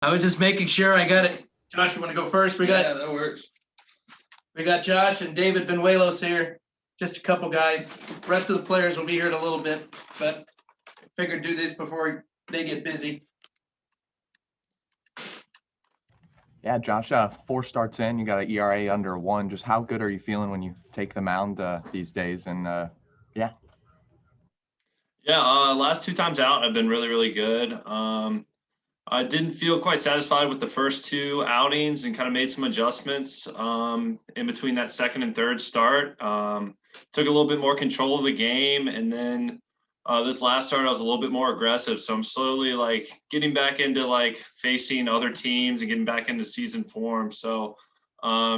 I was just making sure I got it. Josh, you want to go first? Yeah, that works. We got Josh and David Banuelos here. Just a couple guys. The rest of the players will be here in a little bit, but figured do this before they get busy. Yeah, Josh, 4 starts in, you got an ERA under 1. Just how good are you feeling when you take the mound these days? And yeah. Yeah, last 2 times out, I've been really, really good. I didn't feel quite satisfied with the first 2 outings and kind of made some adjustments in between that second and third start. Took a little bit more control of the game, and then this last start I was a little bit more aggressive. So I'm slowly like getting back into like facing other teams and getting back into season form. So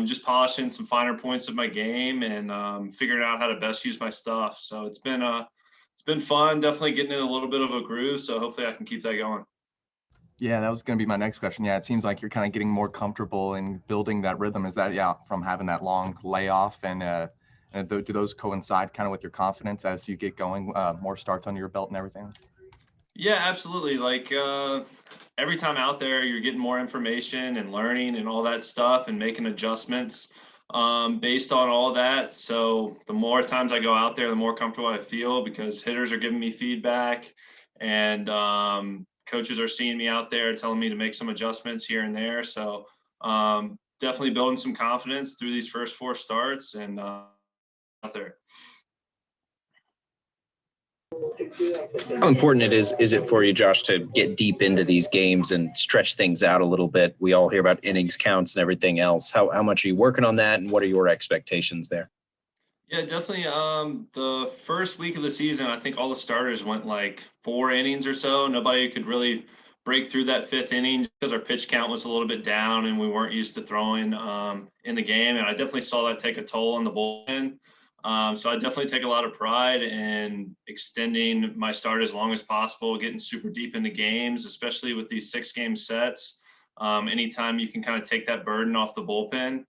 just polishing some finer points of my game and figuring out how to best use my stuff. So it's been fun, definitely getting in a little bit of a groove. So hopefully I can keep that going. Yeah, that was going to be my next question. Yeah, it seems like you're kind of getting more comfortable in building that rhythm. Is that, yeah, from having that long layoff and do those coincide kind of with your confidence as you get going, more starts under your belt and everything? Yeah, absolutely. Like every time out there, you're getting more information and learning and all that stuff and making adjustments based on all that. So the more times I go out there, the more comfortable I feel because hitters are giving me feedback and coaches are seeing me out there telling me to make some adjustments here and there. So definitely building some confidence through these first 4 starts and out there. How important is it for you, Josh, to get deep into these games and stretch things out a little bit? We all hear about innings counts and everything else. How much are you working on that, and what are your expectations there? Yeah, definitely. The first week of the season, I think all the starters went like 4 innings or so. Nobody could really break through that 5th inning because our pitch count was a little bit down and we weren't used to throwing in the game. And I definitely saw that take a toll on the bullpen. So I definitely take a lot of pride in extending my start as long as possible, getting super deep into games, especially with these 6-game sets. Anytime you can kind of take that burden off the bullpen,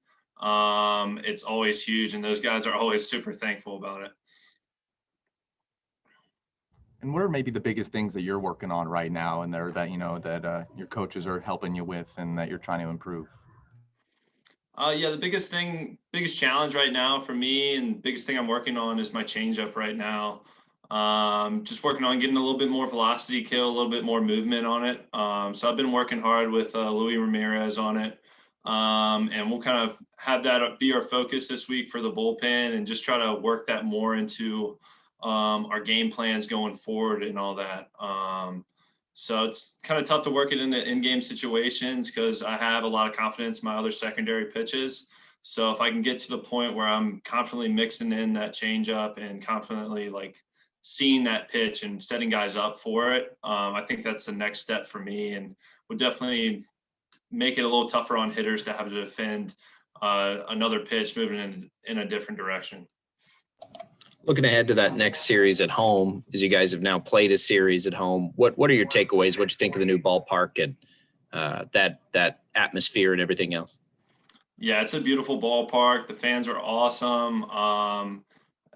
it's always huge, and those guys are always super thankful about it. And what are maybe the biggest things that you're working on right now and there that, that your coaches are helping you with and that you're trying to improve? Yeah, the biggest challenge right now for me and biggest thing I'm working on is my changeup right now. Just working on getting a little bit more velocity kill, a little bit more movement on it. So I've been working hard with Louis Ramirez on it. And we'll kind of have that be our focus this week for the bullpen and just try to work that more into our game plans going forward and all that. So it's kind of tough to work it into in-game situations because I have a lot of confidence in my other secondary pitches. So if I can get to the point where I'm confidently mixing in that changeup and confidently like seeing that pitch and setting guys up for it, I think that's the next step for me and would definitely make it a little tougher on hitters to have to defend another pitch moving in a different direction. Looking ahead to that next series at home, as you guys have now played a series at home, what are your takeaways? What do you think of the new ballpark and that atmosphere and everything else? Yeah, it's a beautiful ballpark. The fans are awesome.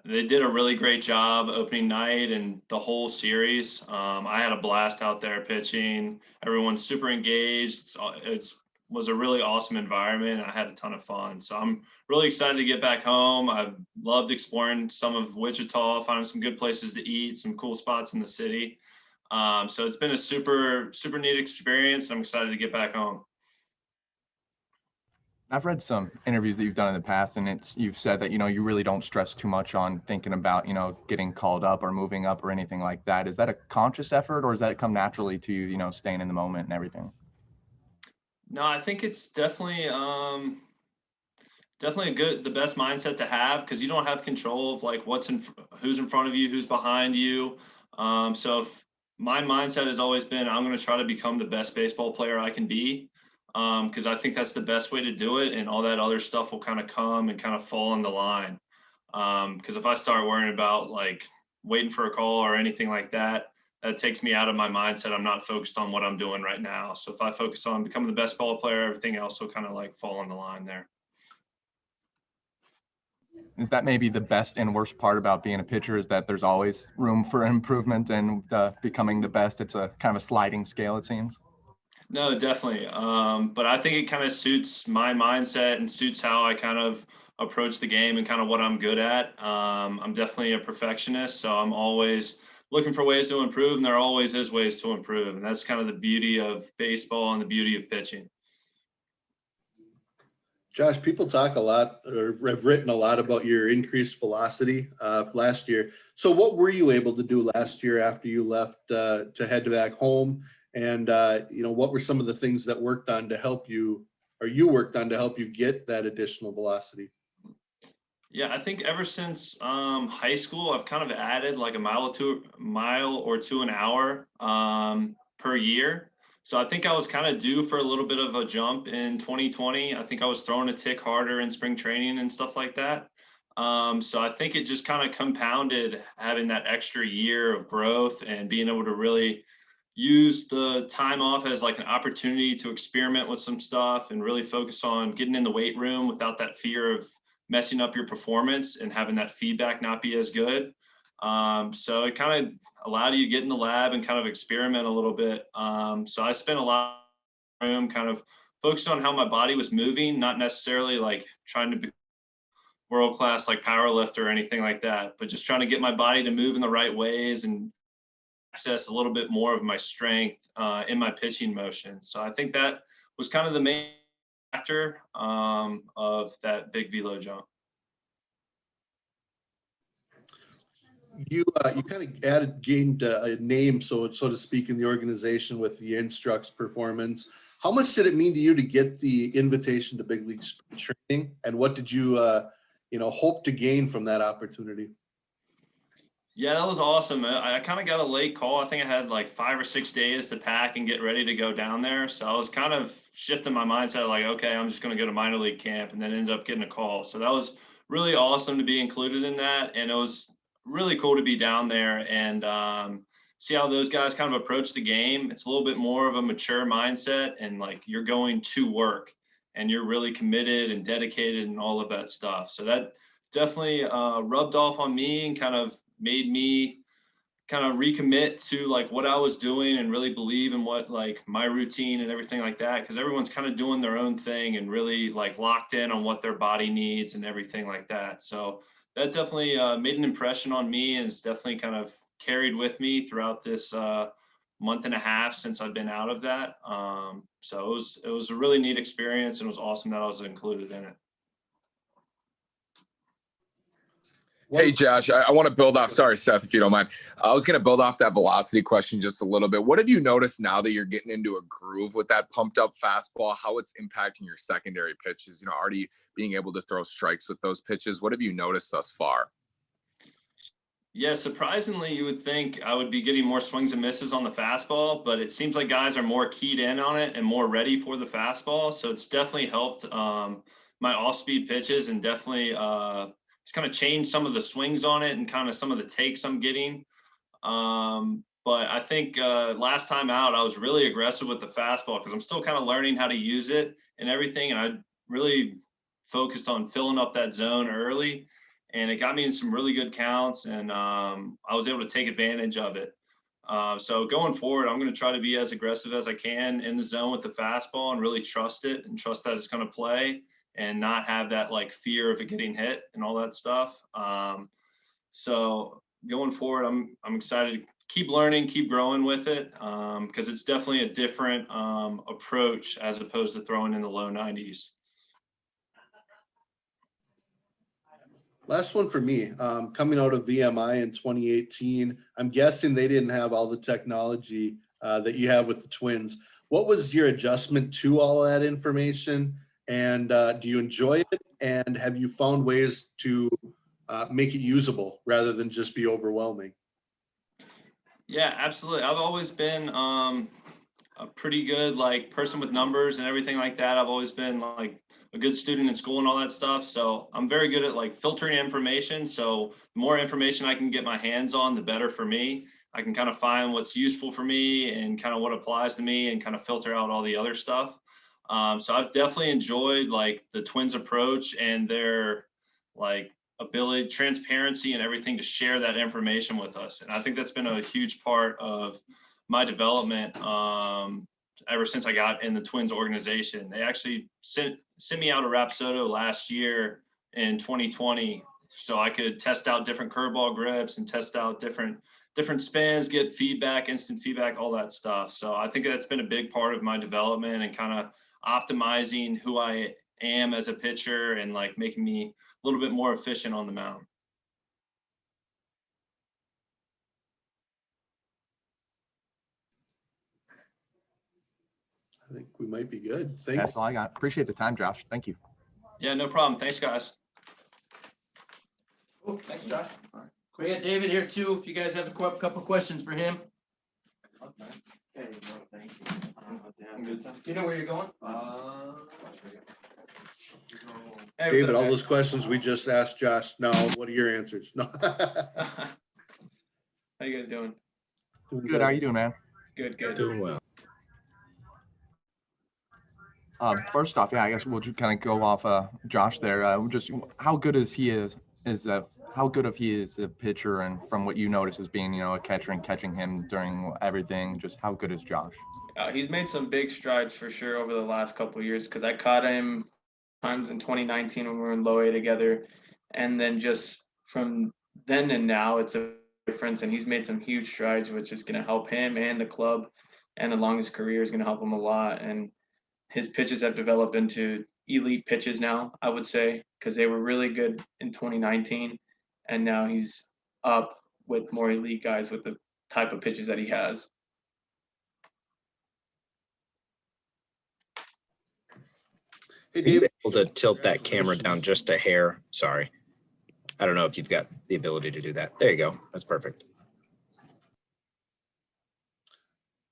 They did a really great job opening night and the whole series. I had a blast out there pitching. Everyone's super engaged. It's was a really awesome environment. I had a ton of fun. So I'm really excited to get back home. I've loved exploring some of Wichita, finding some good places to eat, some cool spots in the city. So it's been a super neat experience, and I'm excited to get back home. I've read some interviews that you've done in the past, and you've said that, you really don't stress too much on thinking about, getting called up or moving up or anything like that. Is that a conscious effort, or does that come naturally to you, staying in the moment and everything? No, I think it's definitely the best mindset to have because you don't have control of like who's in front of you, who's behind you. So if my mindset has always been, I'm going to try to become the best baseball player I can be. Because I think that's the best way to do it, and all that other stuff will kind of come and kind of fall in the line. Because if I start worrying about like waiting for a call or anything like that, that takes me out of my mindset. I'm not focused on what I'm doing right now. So if I focus on becoming the best ball player, everything else will kind of like fall in the line there. Is that maybe the best and worst part about being a pitcher, is that there's always room for improvement and becoming the best? It's a kind of a sliding scale, it seems. No, definitely. But I think it kind of suits my mindset and suits how I kind of approach the game and kind of what I'm good at. I'm definitely a perfectionist, so I'm always looking for ways to improve, and there always is ways to improve. And that's kind of the beauty of baseball and the beauty of pitching. Josh, people talk a lot or have written a lot about your increased velocity last year. So what were you able to do last year after you left to head back home? And, what were some of the things that worked on to help you, or you worked on to help you get that additional velocity? Yeah, I think ever since high school, I've kind of added like a mile or two an hour per year. So I think I was kind of due for a little bit of a jump in 2020. I think I was throwing a tick harder in spring training and stuff like that. So I think it just kind of compounded having that extra year of growth and being able to really use the time off as like an opportunity to experiment with some stuff and really focus on getting in the weight room without that fear of messing up your performance and having that feedback not be as good. So it kind of allowed you to get in the lab and kind of experiment a little bit. So I spent a lot of room kind of focused on how my body was moving, not necessarily like trying to be world class like power lifter or anything like that, but just trying to get my body to move in the right ways and access a little bit more of my strength in my pitching motion. So I think that was kind of the main factor of that big velo jump. You kind of gained a name, so to speak, in the organization with the Instructs performance. How much did it mean to you to get the invitation to big league training, and what did you hope to gain from that opportunity? Yeah, that was awesome. I kind of got a late call. I think I had like 5 or 6 days to pack and get ready to go down there. So I was kind of shifting my mindset like, okay, I'm just going to go to minor league camp, and then ended up getting a call. So that was really awesome to be included in that. And it was really cool to be down there and see how those guys kind of approach the game. It's a little bit more of a mature mindset, and like you're going to work and you're really committed and dedicated and all of that stuff. So that definitely rubbed off on me and kind of made me kind of recommit to like what I was doing and really believe in what like my routine and everything like that, because everyone's kind of doing their own thing and really like locked in on what their body needs and everything like that. So that definitely made an impression on me, and it's definitely kind of carried with me throughout this month and a half since I've been out of that. So it was a really neat experience, and it was awesome that I was included in it. Hey, Josh, I want to build off. Sorry, Seth, if you don't mind. I was going to build off that velocity question just a little bit. What have you noticed now that you're getting into a groove with that pumped up fastball, how it's impacting your secondary pitches? Already being able to throw strikes with those pitches. What have you noticed thus far? Yeah, surprisingly, you would think I would be getting more swings and misses on the fastball, but it seems like guys are more keyed in on it and more ready for the fastball. So it's definitely helped my off-speed pitches, and definitely it's kind of changed some of the swings on it and kind of some of the takes I'm getting. But I think last time out, I was really aggressive with the fastball because I'm still kind of learning how to use it and everything. And I really focused on filling up that zone early, and it got me in some really good counts, and I was able to take advantage of it. So going forward, I'm going to try to be as aggressive as I can in the zone with the fastball and really trust it and trust that it's going to play and not have that like fear of it getting hit and all that stuff. So going forward, I'm excited to keep learning, keep growing with it, because it's definitely a different approach as opposed to throwing in the low 90s. Last one for me. Coming out of VMI in 2018, I'm guessing they didn't have all the technology that you have with the Twins. What was your adjustment to all that information? And do you enjoy it? And have you found ways to make it usable rather than just be overwhelming? Yeah, absolutely. I've always been a pretty good like person with numbers and everything like that. I've always been like a good student in school and all that stuff. So I'm very good at like filtering information. So the more information I can get my hands on, the better for me. I can kind of find what's useful for me and kind of what applies to me and kind of filter out all the other stuff. So I've definitely enjoyed like the Twins approach and their like ability, transparency, and everything to share that information with us. And I think that's been a huge part of my development ever since I got in the Twins organization. They actually sent me out to Rapsodo last year in 2020, so I could test out different curveball grips and test out different spins, get feedback, instant feedback, all that stuff. So I think that's been a big part of my development and kind of optimizing who I am as a pitcher and like making me a little bit more efficient on the mound. I think we might be good. Thanks. That's all I got. Appreciate the time, Josh. Thank you. Yeah, no problem. Thanks, guys. Cool, thanks, Josh. We got David here too, if you guys have a couple questions for him. Hey, no, thank you. Do you know where you're going? Hey, what's David, up, all man? those questions we just asked Josh, now what are your answers? No. How you guys doing? Good. How are you doing, man? Good, good. Doing well. First off, yeah, I guess we'll just kind of go off Josh there. Just how good is he how good of he is a pitcher, and from what you notice as being, a catcher and catching him during everything, just how good is Josh? He's made some big strides for sure over the last couple of years, because I caught him times in 2019 when we were in low A together, and then just from then and now it's a difference, and he's made some huge strides, which is going to help him and the club, and along his career is going to help him a lot. And his pitches have developed into elite pitches now, I would say, because they were really good in 2019, and now he's up with more elite guys with the type of pitches that he has. Hey, Are you David. able to tilt that camera down just a hair? Sorry. I don't know if you've got the ability to do that. There you go. That's perfect.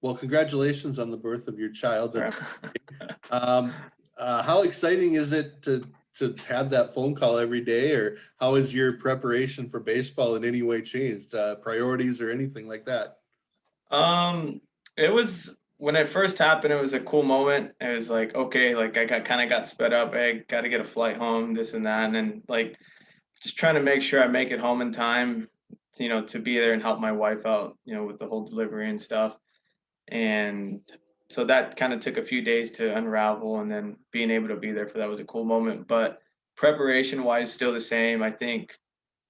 Well, congratulations on the birth of your child. That's how exciting is it to have that phone call every day, or how has your preparation for baseball in any way changed? Priorities or anything like that? It was, when it first happened, it was a cool moment. It was like, okay, like I got sped up. I got to get a flight home, this and that, and then like just trying to make sure I make it home in time, to be there and help my wife out, with the whole delivery and stuff. And so that kind of took a few days to unravel, and then being able to be there for that was a cool moment. But preparation wise, still the same. I think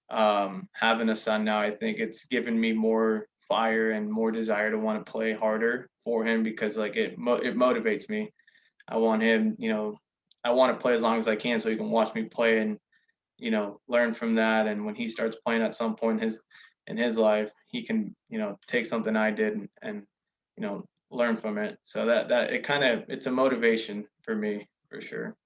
having a son now, I think it's given me more fire and more desire to want to play harder for him, because like it motivates me. I want him, I want to play as long as I can so he can watch me play and, learn from that. And when he starts playing at some point in his life, he can, take something I did and learn from it. So that it's a motivation for me for sure.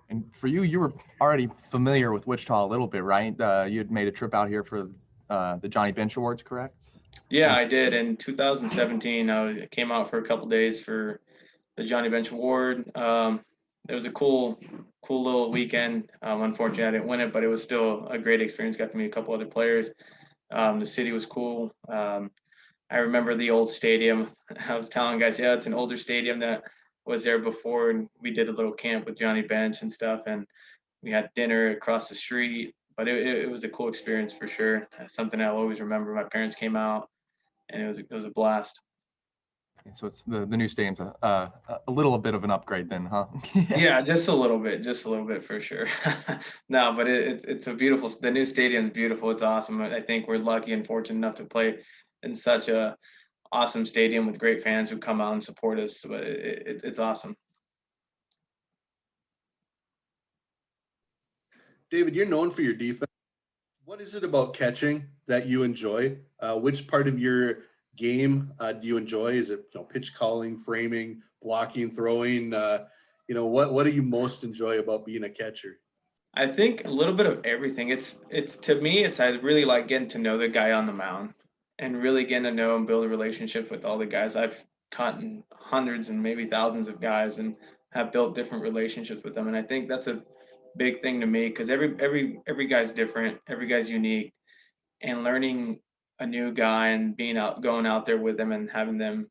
And for you, you were already familiar with Wichita a little bit, right? You had made a trip out here for the Johnny Bench Awards, correct? Yeah, I did. In 2017, I came out for a couple days for the Johnny Bench Award. It was a cool little weekend. Unfortunately, I didn't win it, but it was still a great experience. Got to meet a couple other players. The city was cool. I remember the old stadium. I was telling guys, yeah, it's an older stadium that was there before, and we did a little camp with Johnny Bench and stuff, and we had dinner across the street. But it was a cool experience for sure. Something I'll always remember. My parents came out, and it was a blast. So it's the new stadium's a little bit of an upgrade then, huh? Yeah, just a little bit for sure. No, but it's a beautiful. The new stadium's beautiful. It's awesome. I think we're lucky and fortunate enough to play in such a awesome stadium with great fans who come out and support us. But it's awesome. David, you're known for your defense. What is it about catching that you enjoy? Which part of your game do you enjoy? Is it pitch calling, framing, blocking, throwing? What do you most enjoy about being a catcher? I think a little bit of everything. It's to me, I really like getting to know the guy on the mound and really getting to know and build a relationship with all the guys. I've caught hundreds and maybe thousands of guys and have built different relationships with them. And I think that's a big thing to me, because every guy's different, every guy's unique, and learning a new guy and going out there with them and having them,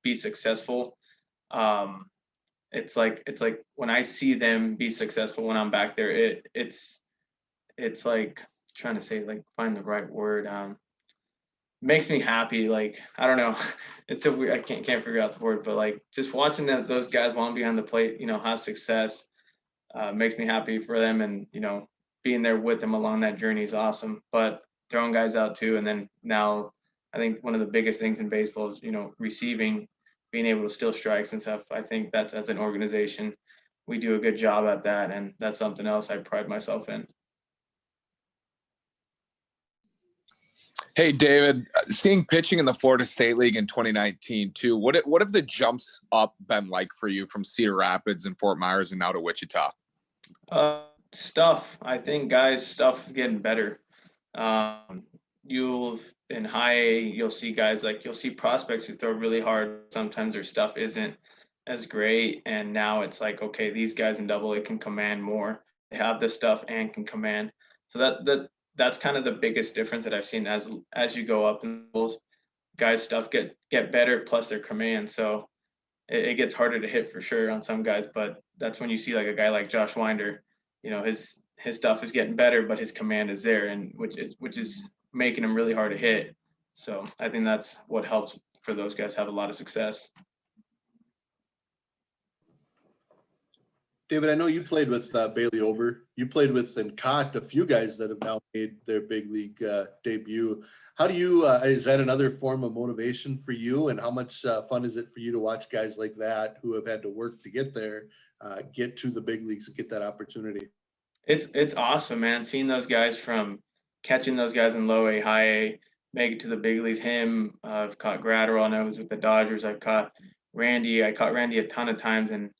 be successful. It's like when I see them be successful when I'm back there, it's like trying to say, like, find the right word. makes me happy. Like, I don't know, it's a weird, I can't figure out the word, but like just watching those guys while I'm behind the plate, have success, makes me happy for them. And, being there with them along that journey is awesome, but throwing guys out too. And then now I think one of the biggest things in baseball is, receiving, being able to steal strikes and stuff. I think that's, as an organization, we do a good job at that. And that's something else I pride myself in. Hey, David, seeing pitching in the Florida State League in 2019 too, what have the jumps up been like for you from Cedar Rapids and Fort Myers and now to Wichita? Stuff. I think guys' stuff is getting better. In high A, you'll see guys you'll see prospects who throw really hard. Sometimes their stuff isn't as great. And now it's like, okay, these guys in Double A can command more. They have the stuff and can command. So that's kind of the biggest difference that I've seen as you go up in those guys' stuff get better, plus their command. So it gets harder to hit for sure on some guys, but that's when you see like a guy like Josh Winder, his stuff is getting better, but his command is there, and which is making him really hard to hit. So I think that's what helps for those guys have a lot of success. David, I know you played with Bailey Ober. You played with and caught a few guys that have now made their big league debut. How do you, is that another form of motivation for you? And how much fun is it for you to watch guys like that who have had to work to get there, get to the big leagues and get that opportunity? It's awesome, man. Seeing those guys from catching those guys in low A, high A, make it to the big leagues. I've caught Gratterall, and I was with the Dodgers. I've caught Randy. I caught Randy a ton of times, and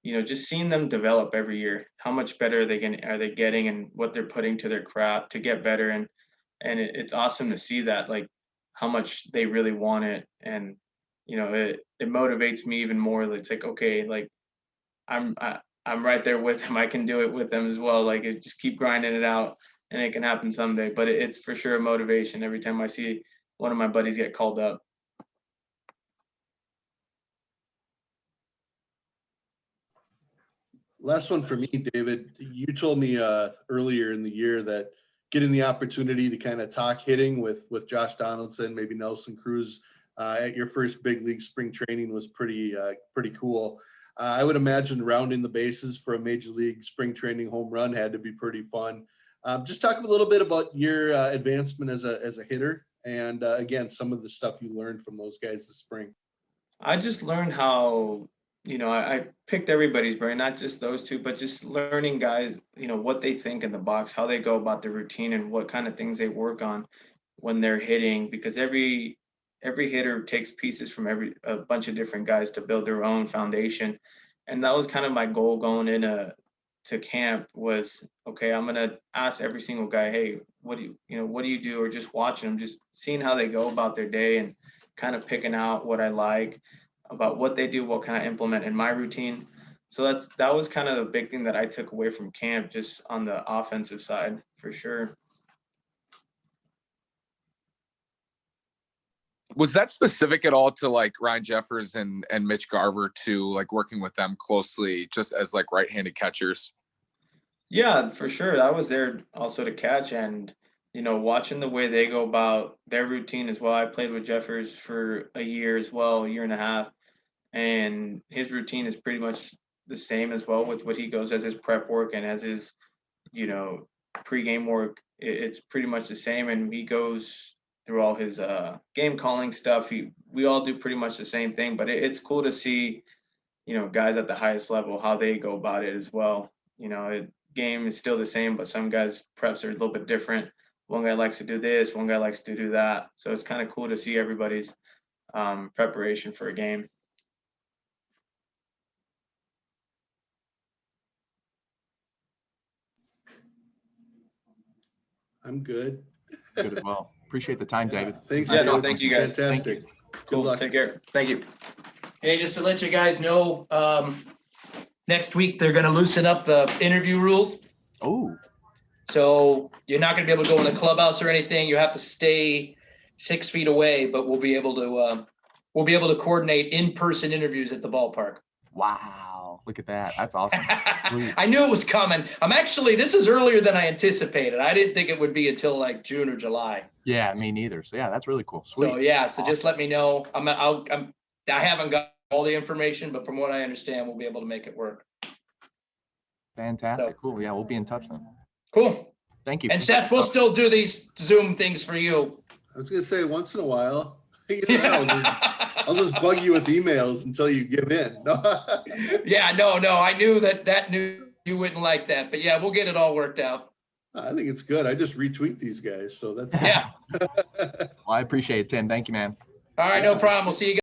just seeing them develop every year, how much better are they getting, and what they're putting to their craft to get better. And it's awesome to see that, like, how much they really want it. And, it motivates me even more. It's like, okay, like I'm right there with them. I can do it with them as well. Like, just keep grinding it out and it can happen someday. But it's for sure a motivation every time I see one of my buddies get called up. Last one for me, David. You told me earlier in the year that getting the opportunity to kind of talk hitting with Josh Donaldson, maybe Nelson Cruz at your first big league spring training was pretty cool. I would imagine rounding the bases for a major league spring training home run had to be pretty fun. Just talk a little bit about your advancement as a hitter, and again, some of the stuff you learned from those guys this spring. I just learned how, I picked everybody's brain, not just those two, but just learning guys, what they think in the box, how they go about their routine, and what kind of things they work on when they're hitting, because every hitter takes pieces from a bunch of different guys to build their own foundation. And that was kind of my goal going into camp was, okay, I'm going to ask every single guy, hey, what do you do? Or just watching them, just seeing how they go about their day and kind of picking out what I like about what they do, what can I implement in my routine. So that was kind of the big thing that I took away from camp, just on the offensive side, for sure. Was that specific at all to like Ryan Jeffers and Mitch Garver too, like working with them closely just as like right-handed catchers? Yeah, for sure. I was there also to catch, and watching the way they go about their routine as well. I played with Jeffers for a year as well, a year and a half, and his routine is pretty much the same as well with what he goes as his prep work and as his, pregame work. It's pretty much the same, and he goes through all his game calling stuff. We all do pretty much the same thing, but it's cool to see, guys at the highest level, how they go about it as well. Game is still the same, but some guys' preps are a little bit different. One guy likes to do this, one guy likes to do that. So it's kind of cool to see everybody's preparation for a game. I'm good. Good as well. Appreciate the time, David. Thanks. Yeah, no, thank you guys. Fantastic. Cool. Good luck. Take care. Thank you. Hey, just to let you guys know, next week they're gonna loosen up the interview rules. Oh, So you're not gonna be able to go in the clubhouse or anything. You have to stay 6 feet away, but we'll be able to coordinate in-person interviews at the ballpark. Wow, look at that. That's awesome. Sweet. I knew it was coming. This is earlier than I anticipated. I didn't think it would be until like June or July. Yeah, me neither. So yeah, that's really cool. Sweet. So yeah, so just let me know. I haven't got all the information, but from what I understand, we'll be able to make it work. Fantastic. So. Cool. Yeah, we'll be in touch then. Cool. Thank you. And Seth, we'll still do these Zoom things for you. I was gonna say once in a while. I'll just bug you with emails until you give in. Yeah, no. I knew that you wouldn't like that, but yeah, we'll get it all worked out. I think it's good. I just retweet these guys, so that's Yeah. Well, I appreciate it, Tim. Thank you, man. All right, no problem. We'll see you guys.